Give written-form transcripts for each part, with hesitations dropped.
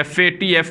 FATF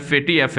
FATF,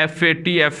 FATF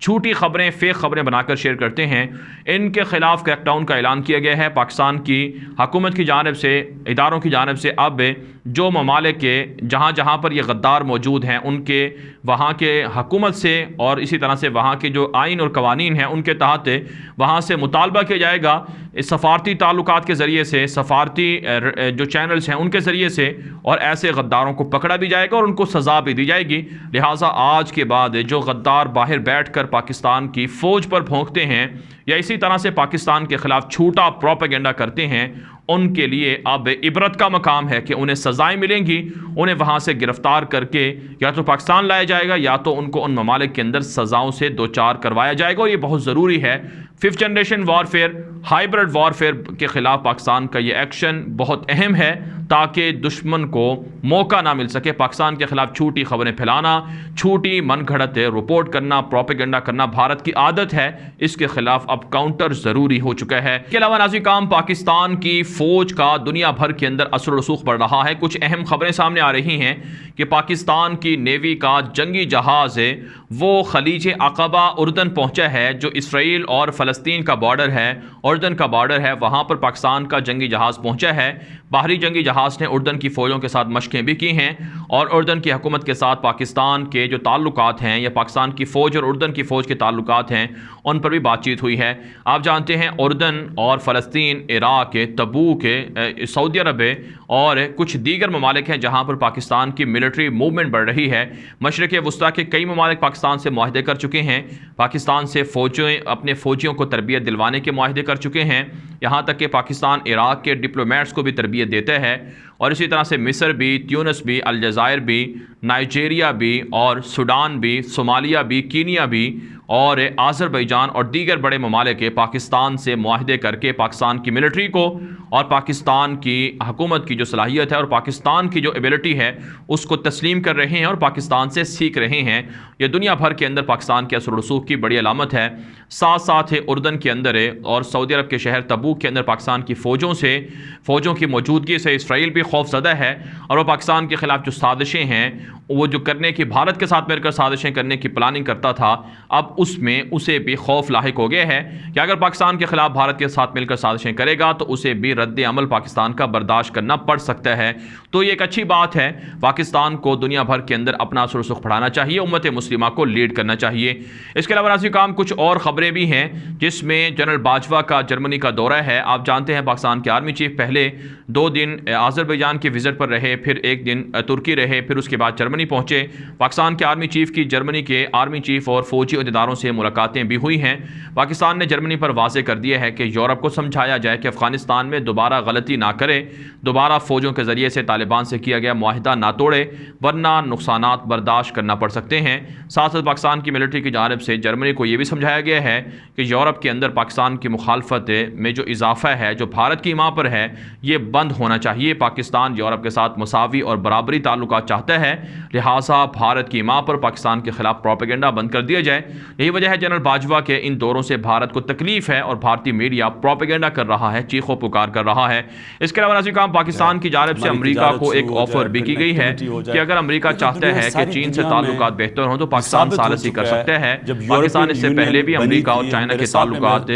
چھوٹی خبریں، fake خبریں بنا کر شیئر کرتے ہیں، ان کے خلاف کریک ڈاؤن کا اعلان کیا گیا ہے پاکستان کی حکومت کی جانب سے، اداروں کی جانب سے۔ اب جو ممالک کے جہاں جہاں پر یہ غدار موجود ہیں ان کے وہاں کے حکومت سے اور اسی طرح سے وہاں کے جو آئین اور قوانین ہیں ان کے تحت وہاں سے مطالبہ کیا جائے گا، اس سفارتی تعلقات کے ذریعے سے، سفارتی جو چینلز ہیں ان کے ذریعے سے، اور ایسے غداروں کو پکڑا بھی جائے گا اور ان کو سزا بھی دی جائے گی۔ لہٰذا آج کے بعد جو غدار باہر بیٹھ کر پاکستان کی فوج پر بھونکتے ہیں یا اسی طرح سے پاکستان کے خلاف جھوٹا پروپیگنڈا کرتے ہیں، ان کے لیے اب عبرت کا مقام ہے کہ انہیں سزائیں ملیں گی، انہیں وہاں سے گرفتار کر کے یا تو پاکستان لایا جائے گا یا تو ان کو ان ممالک کے اندر سزاؤں سے دوچار کروایا جائے گا، اور یہ بہت ضروری ہے۔ 5th generation warfare, hybrid warfare کے خلاف پاکستان کا یہ ایکشن بہت اہم ہے تاکہ دشمن کو موقع نہ مل سکے پاکستان کے خلاف جھوٹی خبریں پھیلانا، جھوٹی من گھڑت رپورٹ کرنا، پروپیگنڈا کرنا بھارت کی عادت ہے، اس کے خلاف اب کاؤنٹر ضروری ہو چکا ہے۔ اس کے علاوہ ناظرین کرام، پاکستان کی فوج کا دنیا بھر کے اندر اثر و رسوخ بڑھ رہا ہے۔ کچھ اہم خبریں سامنے آ رہی ہیں کہ پاکستان کی نیوی کا جنگی جہاز ہے وہ خلیج عقبہ اردن پہنچا ہے، جو اسرائیل اور فلسطین کا بارڈر ہے، اردن کا بارڈر ہے، وہاں پر پاکستان کا جنگی جہاز پہنچا ہے۔ باہری جنگی جہاز نے اردن کی فوجوں کے ساتھ مشقیں بھی کی ہیں، اور اردن کی حکومت کے ساتھ پاکستان کے جو تعلقات ہیں یا پاکستان کی فوج اور اردن کی فوج کے تعلقات ہیں ان پر بھی بات چیت ہوئی ہے۔ آپ جانتے ہیں اردن اور فلسطین، عراق، تبوک، سعودی عرب اور کچھ دیگر ممالک ہیں جہاں پر پاکستان کی ملٹری موومنٹ بڑھ رہی ہے۔ مشرق وسطیٰ کے کئی ممالک پاکستان سے معاہدے کر چکے ہیں، پاکستان سے اپنے فوجیوں کو تربیت دلوانے کے معاہدے کر چکے ہیں، یہاں تک کہ پاکستان عراق کے ڈپلومیٹس کو بھی تربیت دیتا ہے، اور اسی طرح سے مصر بھی، تیونس بھی، الجزائر بھی، نائجیریا بھی اور سوڈان بھی، صومالیہ بھی، کینیا بھی اور آذربائیجان اور دیگر بڑے ممالک پاکستان سے معاہدے کر کے پاکستان کی ملٹری کو اور پاکستان کی حکومت کی جو صلاحیت ہے اور پاکستان کی جو ایبلٹی ہے اس کو تسلیم کر رہے ہیں اور پاکستان سے سیکھ رہے ہیں۔ یہ دنیا بھر کے اندر پاکستان کے اثر و رسوخ کی بڑی علامت ہے۔ ساتھ ساتھ اردن کے اندر اور سعودی عرب کے شہر تبوک کے اندر پاکستان کی فوجوں کی موجودگی سے اسرائیل بھی خوف زدہ ہے، اور وہ پاکستان کے خلاف جو سازشیں ہیں وہ جو کرنے کی، بھارت کے ساتھ مل کر سازشیں کرنے کی پلاننگ کرتا تھا، اب اس میں اسے بھی خوف لاحق ہو گیا ہے کہ اگر پاکستان کے خلاف بھارت کے ساتھ مل کر سازشیں کرے گا تو اسے بھی رد عمل پاکستان کا برداشت کرنا پڑ سکتا ہے۔ تو یہ ایک اچھی بات ہے، پاکستان کو دنیا بھر کے اندر اپنا اثر و رسوخ بڑھانا چاہیے، امت مسلمہ کو لیڈ کرنا چاہیے۔ اس کے علاوہ ناظرین کرام کچھ اور خبریں بھی ہیں جس میں جنرل باجوہ کا جرمنی کا دورہ ہے۔ آپ جانتے ہیں پاکستان کے آرمی چیف پہلے 2 دن آذربائیجان کے وزٹ پر رہے، پھر 1 دن ترکی رہے، پھر اس کے بعد جرمنی پہنچے۔ پاکستان کے آرمی چیف کی جرمنی کے آرمی چیف اور فوجی عہدیداروں سے ملاقاتیں بھی ہوئی ہیں۔ پاکستان نے جرمنی پر واضح کر دیا ہے کہ یورپ کو سمجھایا جائے کہ افغانستان میں دوبارہ غلطی نہ کرے، دوبارہ فوجوں کے ذریعے سے طالبان سے کیا گیا معاہدہ نہ توڑے، ورنہ نقصانات برداشت کرنا پڑ سکتے ہیں۔ ساتھ ساتھ پاکستان کی ملٹری کی جانب سے جرمنی کو یہ بھی سمجھایا گیا ہے کہ یورپ کے اندر پاکستان کی مخالفت میں جو اضافہ ہے، جو بھارت کی ماں پر ہے، یہ بند ہونا چاہیے۔ پاکستان یورپ کے ساتھ مساوی اور برابری تعلقات چاہتا ہے، لہٰذا بھارت کی ماں پر پاکستان کے خلاف پروپیگنڈا بند کر دیا جائے۔ یہی وجہ ہے جنرل باجوہ کے ان دوروں سے بھارت کو تکلیف ہے اور بھارتی میڈیا پروپیگنڈا کر رہا ہے، چیخ و پکار کر رہا ہے۔ اس کے علاوہ ناظرین کرام پاکستان کی جانب سے امریکہ کو ایک آفر بھی کی گئی ہے کہ اگر امریکہ چاہتا ہے کہ چین سے تعلقات بہتر ہوں تو پاکستان ثالثی کر سکتا ہے۔ پاکستان اس سے پہلے بھی امریکہ اور چائنا کے تعلقات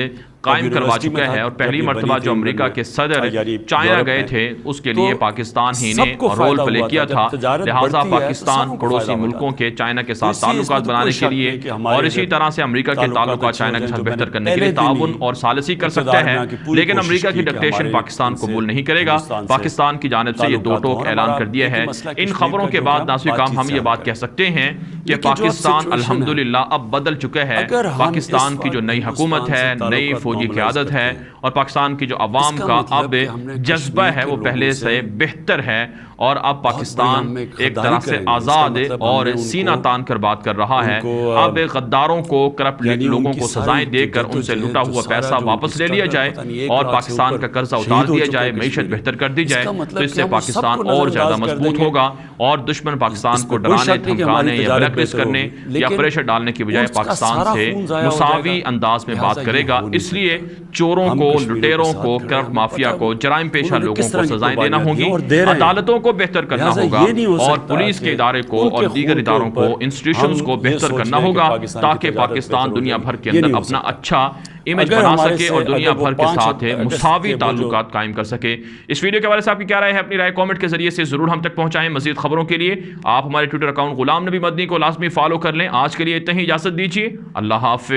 قائم کروا چکا ہے، اور پہلی مرتبہ جو امریکہ کے صدر چائنا گئے تھے اس کے لیے پاکستان ہی نے رول پلے کیا تھا۔ لہٰذا پاکستان پڑوسی ملکوں کے چائنا کے ساتھ تعلقات بنانے کے لیے اور اسی طرح سے امریکہ کے تعلقات چائنا کے ساتھ بہتر کرنے کے لیے تعاون اور ثالثی کر سکتا ہے، لیکن امریکہ کی ڈکٹیشن پاکستان قبول نہیں کرے گا۔ پاکستان کی جانب سے یہ دو ٹوک اعلان کر دیا ہے۔ ان خبروں کے بعد ناظرین کرام ہم یہ بات کہہ سکتے ہیں کہ پاکستان الحمدللہ اب بدل چکا ہے۔ پاکستان کی جو نئی حکومت ہے، نئی فوجی قیادت ہے، اور پاکستان کی جو عوام کا اب جذبہ ہے وہ پہلے سے بہتر ہے، اور اب پاکستان ایک طرح سے آزاد اور سینہ تان کر بات کر رہا ہے۔ اب غداروں کو، کرپٹ لوگوں کو سزائیں دے کر ان سے لوٹا ہوا پیسہ واپس لے لیا جائے اور پاکستان کا قرضہ اتار دیا جائے، معیشت بہتر کر دی جائے، تو اس سے پاکستان اور زیادہ مضبوط ہوگا، اور دشمن پاکستان کو ڈرانے، دھمکانے یا بلیک لسٹ کرنے یا پریشر ڈالنے کی بجائے پاکستان سے مساوی انداز میں بات کرے گا۔ اس لیے لیے چوروں کو، لٹیروں کو، کرپٹ مافیا کو، جرائم پیشہ لوگوں کو سزائیں دینا ہوں گی، عدالتوں کو بہتر کرنا ہوگا اور پولیس کے ادارے کو اور دیگر اداروں کو، انسٹیٹیوشنز کو بہتر کرنا ہوگا تاکہ پاکستان دنیا بھر کے اندر اپنا اچھا امیج بنا سکے اور دنیا بھر کے ساتھ مساوی تعلقات قائم کر سکے۔ اس ویڈیو کے بارے سے آپ کی کیا رائے ہے؟ اپنی رائے کامنٹ کے ذریعے سے ضرور ہم تک پہنچائیں۔ مزید خبروں کے لیے آپ ہمارے ٹویٹر اکاؤنٹ غلام نبی مدنی کو لازمی فالو کر لیں۔ آج کے لیے اتنا ہی، اجازت دیجیے، اللہ حافظ۔